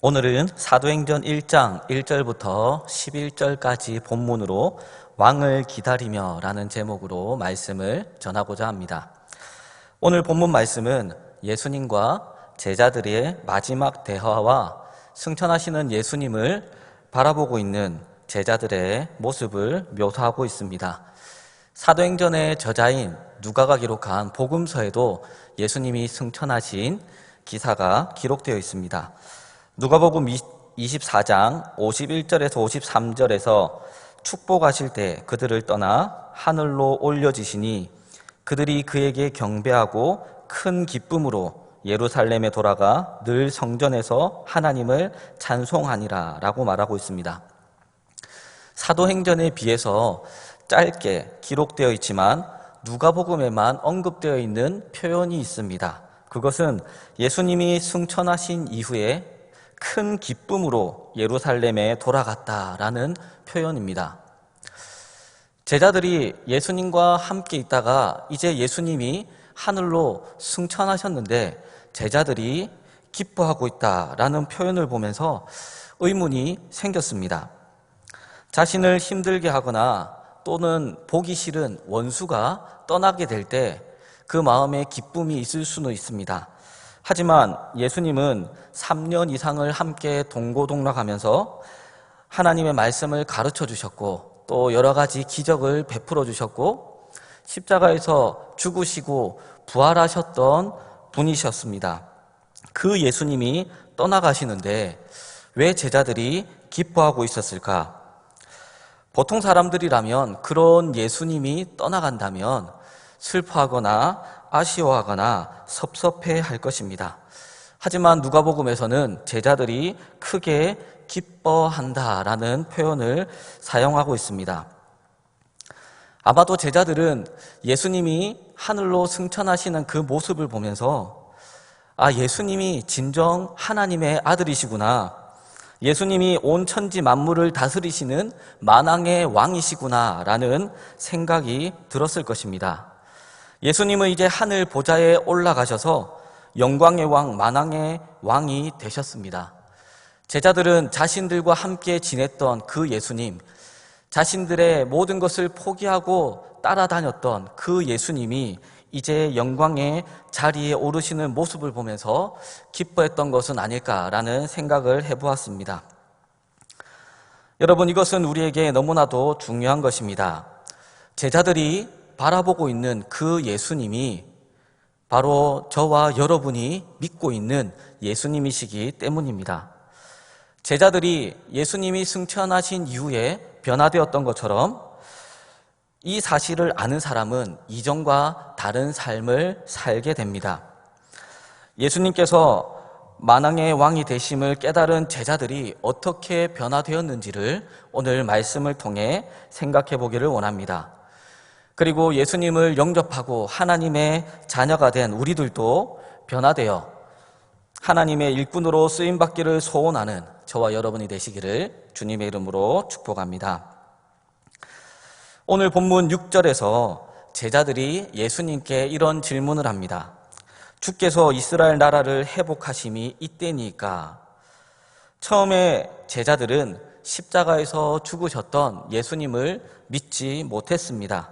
오늘은 사도행전 1장 1절부터 11절까지 본문으로 왕을 기다리며 라는 제목으로 말씀을 전하고자 합니다. 오늘 본문 말씀은 예수님과 제자들의 마지막 대화와 승천하시는 예수님을 바라보고 있는 제자들의 모습을 묘사하고 있습니다. 사도행전의 저자인 누가가 기록한 복음서에도 예수님이 승천하신 기사가 기록되어 있습니다. 누가복음 24장 51절에서 53절에서 축복하실 때 그들을 떠나 하늘로 올려지시니 그들이 그에게 경배하고 큰 기쁨으로 예루살렘에 돌아가 늘 성전에서 하나님을 찬송하니라 라고 말하고 있습니다. 사도행전에 비해서 짧게 기록되어 있지만 누가복음에만 언급되어 있는 표현이 있습니다. 그것은 예수님이 승천하신 이후에 큰 기쁨으로 예루살렘에 돌아갔다라는 표현입니다. 제자들이 예수님과 함께 있다가 이제 예수님이 하늘로 승천하셨는데 제자들이 기뻐하고 있다라는 표현을 보면서 의문이 생겼습니다. 자신을 힘들게 하거나 또는 보기 싫은 원수가 떠나게 될 때 그 마음에 기쁨이 있을 수는 있습니다. 하지만 예수님은 3년 이상을 함께 동고동락하면서 하나님의 말씀을 가르쳐 주셨고 또 여러 가지 기적을 베풀어 주셨고 십자가에서 죽으시고 부활하셨던 분이셨습니다. 그 예수님이 떠나가시는데 왜 제자들이 기뻐하고 있었을까? 보통 사람들이라면 그런 예수님이 떠나간다면 슬퍼하거나 아쉬워하거나 섭섭해할 것입니다. 하지만 누가복음에서는 제자들이 크게 기뻐한다라는 표현을 사용하고 있습니다. 아마도 제자들은 예수님이 하늘로 승천하시는 그 모습을 보면서 예수님이 진정 하나님의 아들이시구나, 예수님이 온 천지 만물을 다스리시는 만왕의 왕이시구나 라는 생각이 들었을 것입니다. 예수님은 이제 하늘 보좌에 올라가셔서 영광의 왕, 만왕의 왕이 되셨습니다. 제자들은 자신들과 함께 지냈던 그 예수님, 자신들의 모든 것을 포기하고 따라다녔던 그 예수님이 이제 영광의 자리에 오르시는 모습을 보면서 기뻐했던 것은 아닐까라는 생각을 해보았습니다. 여러분, 이것은 우리에게 너무나도 중요한 것입니다. 제자들이 바라보고 있는 그 예수님이 바로 저와 여러분이 믿고 있는 예수님이시기 때문입니다. 제자들이 예수님이 승천하신 이후에 변화되었던 것처럼 이 사실을 아는 사람은 이전과 다른 삶을 살게 됩니다. 예수님께서 만왕의 왕이 되심을 깨달은 제자들이 어떻게 변화되었는지를 오늘 말씀을 통해 생각해 보기를 원합니다. 그리고 예수님을 영접하고 하나님의 자녀가 된 우리들도 변화되어 하나님의 일꾼으로 쓰임받기를 소원하는 저와 여러분이 되시기를 주님의 이름으로 축복합니다. 오늘 본문 6절에서 제자들이 예수님께 이런 질문을 합니다. 주께서 이스라엘 나라를 회복하심이 이때니까? 처음에 제자들은 십자가에서 죽으셨던 예수님을 믿지 못했습니다.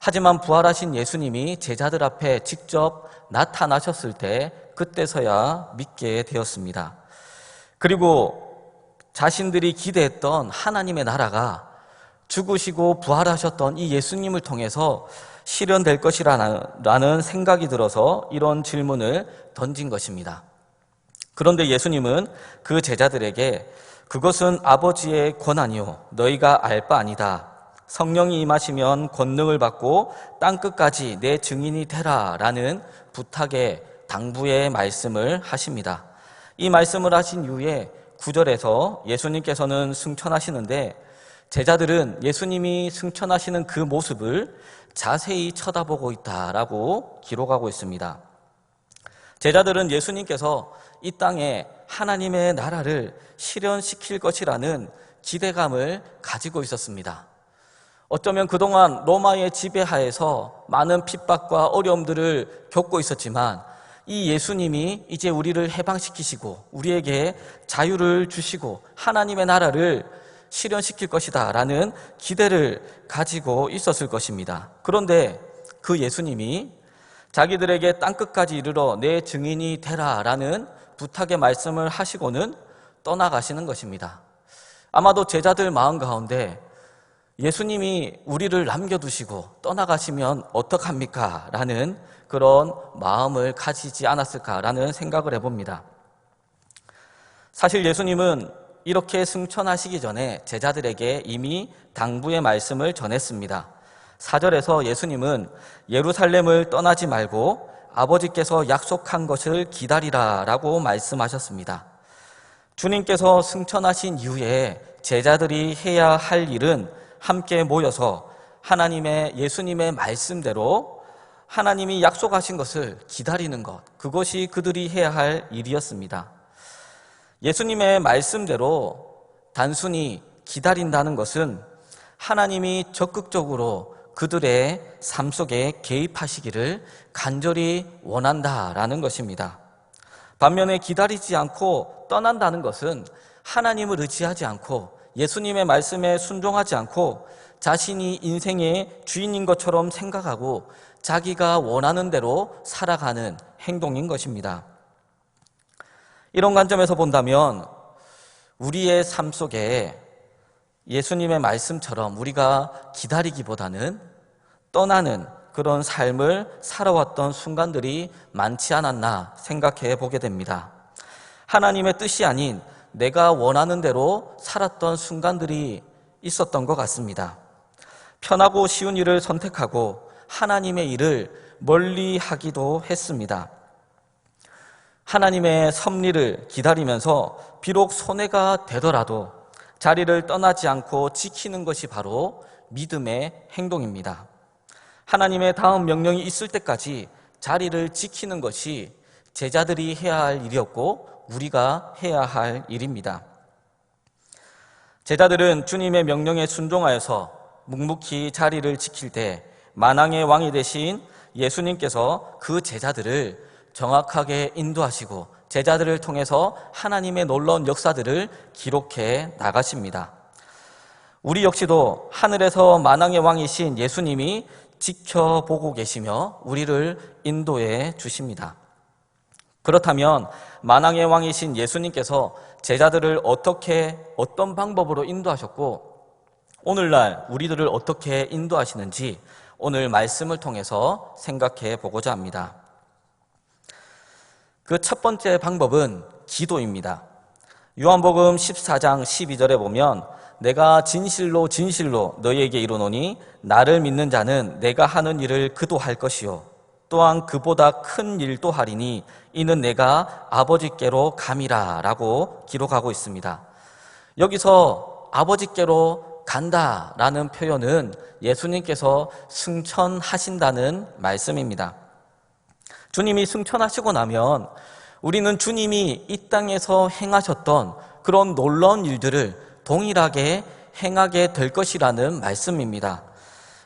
하지만 부활하신 예수님이 제자들 앞에 직접 나타나셨을 때 그때서야 믿게 되었습니다. 그리고 자신들이 기대했던 하나님의 나라가 죽으시고 부활하셨던 이 예수님을 통해서 실현될 것이라는 생각이 들어서 이런 질문을 던진 것입니다. 그런데 예수님은 그 제자들에게 그것은 아버지의 권한이요 너희가 알 바 아니다. 성령이 임하시면 권능을 받고 땅끝까지 내 증인이 되라 라는 부탁의 당부의 말씀을 하십니다. 이 말씀을 하신 이후에 9절에서 예수님께서는 승천하시는데 제자들은 예수님이 승천하시는 그 모습을 자세히 쳐다보고 있다라고 기록하고 있습니다. 제자들은 예수님께서 이 땅에 하나님의 나라를 실현시킬 것이라는 기대감을 가지고 있었습니다. 어쩌면 그동안 로마의 지배하에서 많은 핍박과 어려움들을 겪고 있었지만 이 예수님이 이제 우리를 해방시키시고 우리에게 자유를 주시고 하나님의 나라를 실현시킬 것이다 라는 기대를 가지고 있었을 것입니다. 그런데 그 예수님이 자기들에게 땅끝까지 이르러 내 증인이 되라 라는 부탁의 말씀을 하시고는 떠나가시는 것입니다. 아마도 제자들 마음 가운데 예수님이 우리를 남겨두시고 떠나가시면 어떡합니까? 라는 그런 마음을 가지지 않았을까라는 생각을 해봅니다. 사실 예수님은 이렇게 승천하시기 전에 제자들에게 이미 당부의 말씀을 전했습니다. 4절에서 예수님은 예루살렘을 떠나지 말고 아버지께서 약속한 것을 기다리라 라고 말씀하셨습니다. 주님께서 승천하신 이후에 제자들이 해야 할 일은 함께 모여서 하나님의 예수님의 말씀대로 하나님이 약속하신 것을 기다리는 것, 그것이 그들이 해야 할 일이었습니다. 예수님의 말씀대로 단순히 기다린다는 것은 하나님이 적극적으로 그들의 삶 속에 개입하시기를 간절히 원한다라는 것입니다. 반면에 기다리지 않고 떠난다는 것은 하나님을 의지하지 않고 예수님의 말씀에 순종하지 않고 자신이 인생의 주인인 것처럼 생각하고 자기가 원하는 대로 살아가는 행동인 것입니다. 이런 관점에서 본다면 우리의 삶 속에 예수님의 말씀처럼 우리가 기다리기보다는 떠나는 그런 삶을 살아왔던 순간들이 많지 않았나 생각해 보게 됩니다. 하나님의 뜻이 아닌 내가 원하는 대로 살았던 순간들이 있었던 것 같습니다. 편하고 쉬운 일을 선택하고 하나님의 일을 멀리 하기도 했습니다. 하나님의 섭리를 기다리면서 비록 손해가 되더라도 자리를 떠나지 않고 지키는 것이 바로 믿음의 행동입니다. 하나님의 다음 명령이 있을 때까지 자리를 지키는 것이 제자들이 해야 할 일이었고 우리가 해야 할 일입니다. 제자들은 주님의 명령에 순종하여서 묵묵히 자리를 지킬 때 만왕의 왕이 되신 예수님께서 그 제자들을 정확하게 인도하시고 제자들을 통해서 하나님의 놀라운 역사들을 기록해 나가십니다. 우리 역시도 하늘에서 만왕의 왕이신 예수님이 지켜보고 계시며 우리를 인도해 주십니다. 그렇다면 만왕의 왕이신 예수님께서 제자들을 어떤 방법으로 인도하셨고 오늘날 우리들을 어떻게 인도하시는지 오늘 말씀을 통해서 생각해 보고자 합니다. 그 첫 번째 방법은 기도입니다. 요한복음 14장 12절에 보면 내가 진실로 진실로 너희에게 이르노니 나를 믿는 자는 내가 하는 일을 그도 할 것이요 또한 그보다 큰 일도 하리니 이는 내가 아버지께로 감이라 라고 기록하고 있습니다. 여기서 아버지께로 간다라는 표현은 예수님께서 승천하신다는 말씀입니다. 주님이 승천하시고 나면 우리는 주님이 이 땅에서 행하셨던 그런 놀라운 일들을 동일하게 행하게 될 것이라는 말씀입니다.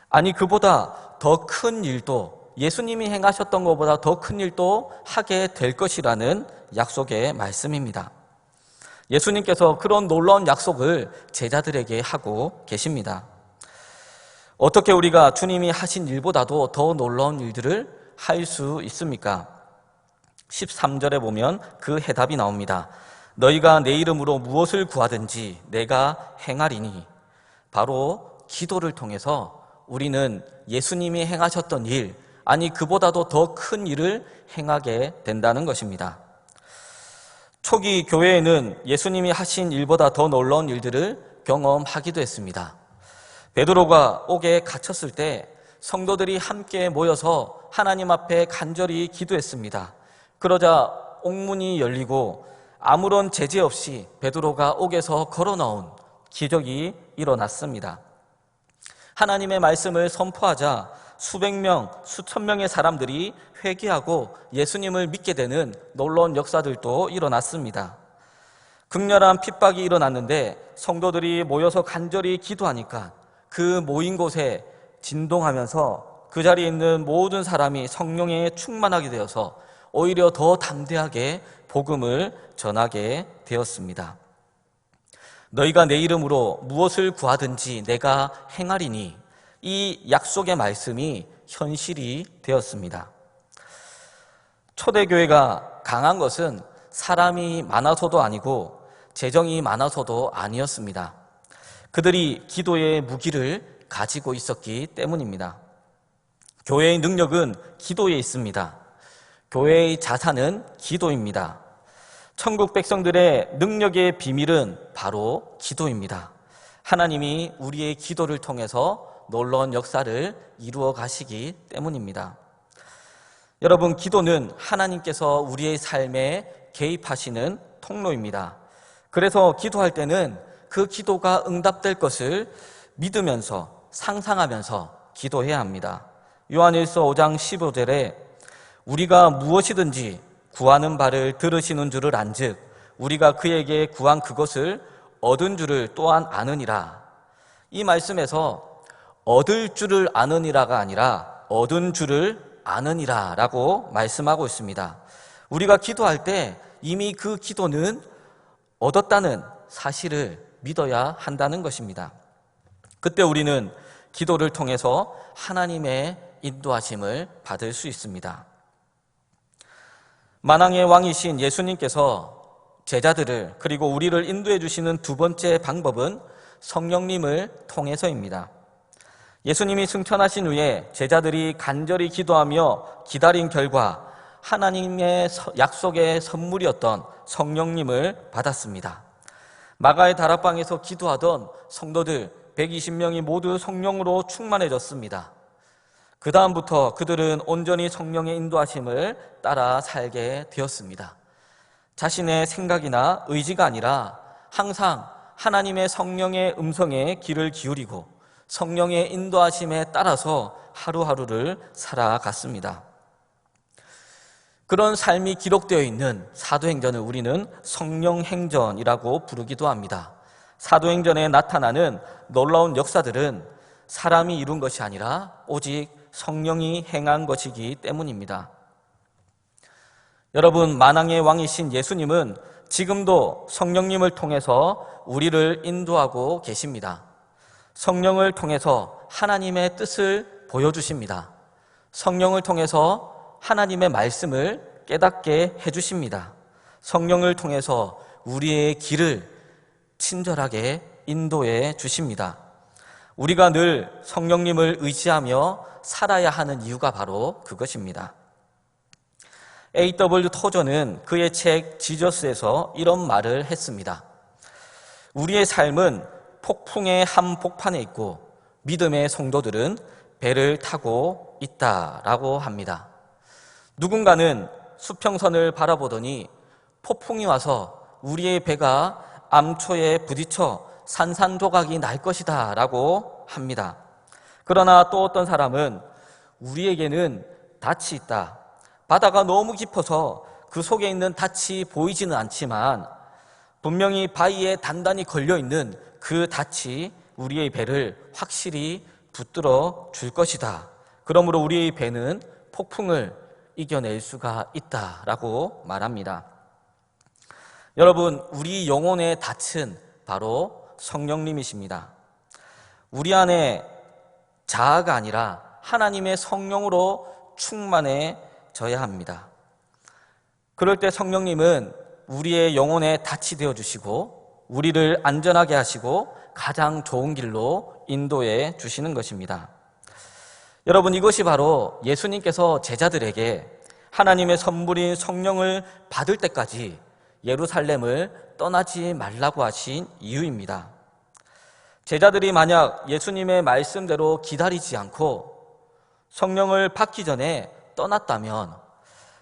아니 그보다 더 큰 일도 예수님이 행하셨던 것보다 더 큰 일도 하게 될 것이라는 약속의 말씀입니다. 예수님께서 그런 놀라운 약속을 제자들에게 하고 계십니다. 어떻게 우리가 주님이 하신 일보다도 더 놀라운 일들을 할 수 있습니까? 13절에 보면 그 해답이 나옵니다. 너희가 내 이름으로 무엇을 구하든지 내가 행하리니. 바로 기도를 통해서 우리는 예수님이 행하셨던 일, 아니 그보다도 더 큰 일을 행하게 된다는 것입니다. 초기 교회에는 예수님이 하신 일보다 더 놀라운 일들을 경험하기도 했습니다. 베드로가 옥에 갇혔을 때 성도들이 함께 모여서 하나님 앞에 간절히 기도했습니다. 그러자 옥문이 열리고 아무런 제재 없이 베드로가 옥에서 걸어 나온 기적이 일어났습니다. 하나님의 말씀을 선포하자 수백 명, 수천 명의 사람들이 회개하고 예수님을 믿게 되는 놀라운 역사들도 일어났습니다. 극렬한 핍박이 일어났는데 성도들이 모여서 간절히 기도하니까 그 모인 곳에 진동하면서 그 자리에 있는 모든 사람이 성령에 충만하게 되어서 오히려 더 담대하게 복음을 전하게 되었습니다. 너희가 내 이름으로 무엇을 구하든지 내가 행하리니, 이 약속의 말씀이 현실이 되었습니다. 초대교회가 강한 것은 사람이 많아서도 아니고 재정이 많아서도 아니었습니다. 그들이 기도의 무기를 가지고 있었기 때문입니다. 교회의 능력은 기도에 있습니다. 교회의 자산은 기도입니다. 천국 백성들의 능력의 비밀은 바로 기도입니다. 하나님이 우리의 기도를 통해서 놀라운 역사를 이루어 가시기 때문입니다. 여러분, 기도는 하나님께서 우리의 삶에 개입하시는 통로입니다. 그래서 기도할 때는 그 기도가 응답될 것을 믿으면서 상상하면서 기도해야 합니다. 요한일서 5장 15절에 우리가 무엇이든지 구하는 바를 들으시는 줄을 안즉 우리가 그에게 구한 그것을 얻은 줄을 또한 아느니라. 이 말씀에서 얻을 줄을 아느니라가 아니라 얻은 줄을 아느니라 라고 말씀하고 있습니다. 우리가 기도할 때 이미 그 기도는 얻었다는 사실을 믿어야 한다는 것입니다. 그때 우리는 기도를 통해서 하나님의 인도하심을 받을 수 있습니다. 만왕의 왕이신 예수님께서 제자들을 그리고 우리를 인도해 주시는 두 번째 방법은 성령님을 통해서입니다. 예수님이 승천하신 후에 제자들이 간절히 기도하며 기다린 결과 하나님의 약속의 선물이었던 성령님을 받았습니다. 마가의 다락방에서 기도하던 성도들 120명이 모두 성령으로 충만해졌습니다. 그 다음부터 그들은 온전히 성령의 인도하심을 따라 살게 되었습니다. 자신의 생각이나 의지가 아니라 항상 하나님의 성령의 음성에 귀를 기울이고 성령의 인도하심에 따라서 하루하루를 살아갔습니다. 그런 삶이 기록되어 있는 사도행전을 우리는 성령행전이라고 부르기도 합니다. 사도행전에 나타나는 놀라운 역사들은 사람이 이룬 것이 아니라 오직 성령이 행한 것이기 때문입니다. 여러분, 만왕의 왕이신 예수님은 지금도 성령님을 통해서 우리를 인도하고 계십니다. 성령을 통해서 하나님의 뜻을 보여주십니다. 성령을 통해서 하나님의 말씀을 깨닫게 해주십니다. 성령을 통해서 우리의 길을 친절하게 인도해 주십니다. 우리가 늘 성령님을 의지하며 살아야 하는 이유가 바로 그것입니다. A.W. 토저는 그의 책 지저스에서 이런 말을 했습니다. 우리의 삶은 폭풍의 한복판에 있고 믿음의 성도들은 배를 타고 있다라고 합니다. 누군가는 수평선을 바라보더니 폭풍이 와서 우리의 배가 암초에 부딪혀 산산조각이 날 것이다 라고 합니다. 그러나 또 어떤 사람은 우리에게는 닻이 있다. 바다가 너무 깊어서 그 속에 있는 닻이 보이지는 않지만 분명히 바위에 단단히 걸려있는 그 닻이 우리의 배를 확실히 붙들어 줄 것이다. 그러므로 우리의 배는 폭풍을 이겨낼 수가 있다라고 말합니다. 여러분, 우리 영혼의 닻은 바로 성령님이십니다. 우리 안에 자아가 아니라 하나님의 성령으로 충만해져야 합니다. 그럴 때 성령님은 우리의 영혼의 닻이 되어주시고 우리를 안전하게 하시고 가장 좋은 길로 인도해 주시는 것입니다. 여러분, 이것이 바로 예수님께서 제자들에게 하나님의 선물인 성령을 받을 때까지 예루살렘을 떠나지 말라고 하신 이유입니다. 제자들이 만약 예수님의 말씀대로 기다리지 않고 성령을 받기 전에 떠났다면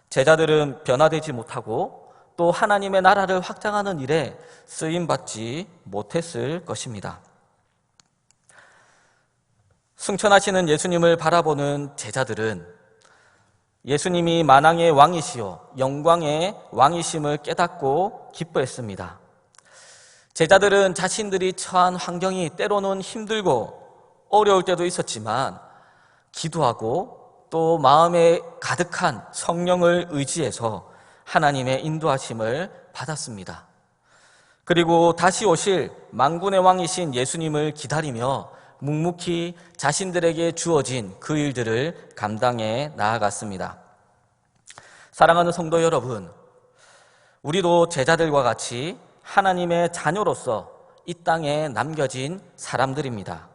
제자들은 변화되지 못하고 또 하나님의 나라를 확장하는 일에 쓰임받지 못했을 것입니다. 승천하시는 예수님을 바라보는 제자들은 예수님이 만왕의 왕이시요 영광의 왕이심을 깨닫고 기뻐했습니다. 제자들은 자신들이 처한 환경이 때로는 힘들고 어려울 때도 있었지만 기도하고 또 마음에 가득한 성령을 의지해서 하나님의 인도하심을 받았습니다. 그리고 다시 오실 만군의 왕이신 예수님을 기다리며 묵묵히 자신들에게 주어진 그 일들을 감당해 나아갔습니다. 사랑하는 성도 여러분, 우리도 제자들과 같이 하나님의 자녀로서 이 땅에 남겨진 사람들입니다.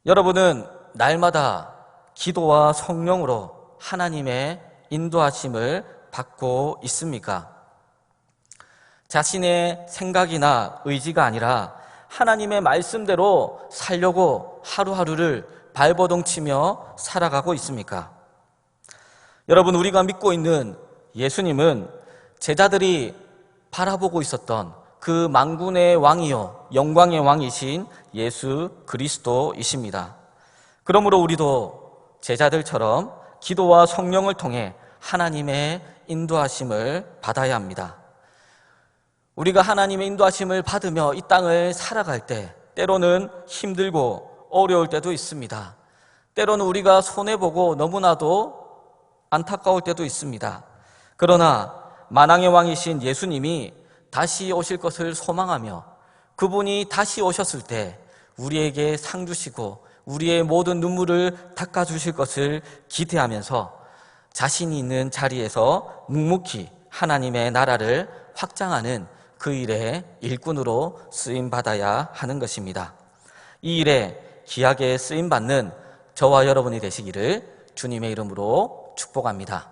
여러분은 날마다 기도와 성령으로 하나님의 인도하심을 받고 있습니까? 자신의 생각이나 의지가 아니라 하나님의 말씀대로 살려고 하루하루를 발버둥치며 살아가고 있습니까? 여러분, 우리가 믿고 있는 예수님은 제자들이 바라보고 있었던 그 만군의 왕이요 영광의 왕이신 예수 그리스도이십니다. 그러므로 우리도 제자들처럼 기도와 성령을 통해 하나님의 인도하심을 받아야 합니다. 우리가 하나님의 인도하심을 받으며 이 땅을 살아갈 때 때로는 힘들고 어려울 때도 있습니다. 때로는 우리가 손해보고 너무나도 안타까울 때도 있습니다. 그러나 만왕의 왕이신 예수님이 다시 오실 것을 소망하며 그분이 다시 오셨을 때 우리에게 상 주시고 우리의 모든 눈물을 닦아주실 것을 기대하면서 자신이 있는 자리에서 묵묵히 하나님의 나라를 확장하는 그 일의 일꾼으로 쓰임받아야 하는 것입니다. 이 일에 귀하게 쓰임받는 저와 여러분이 되시기를 주님의 이름으로 축복합니다.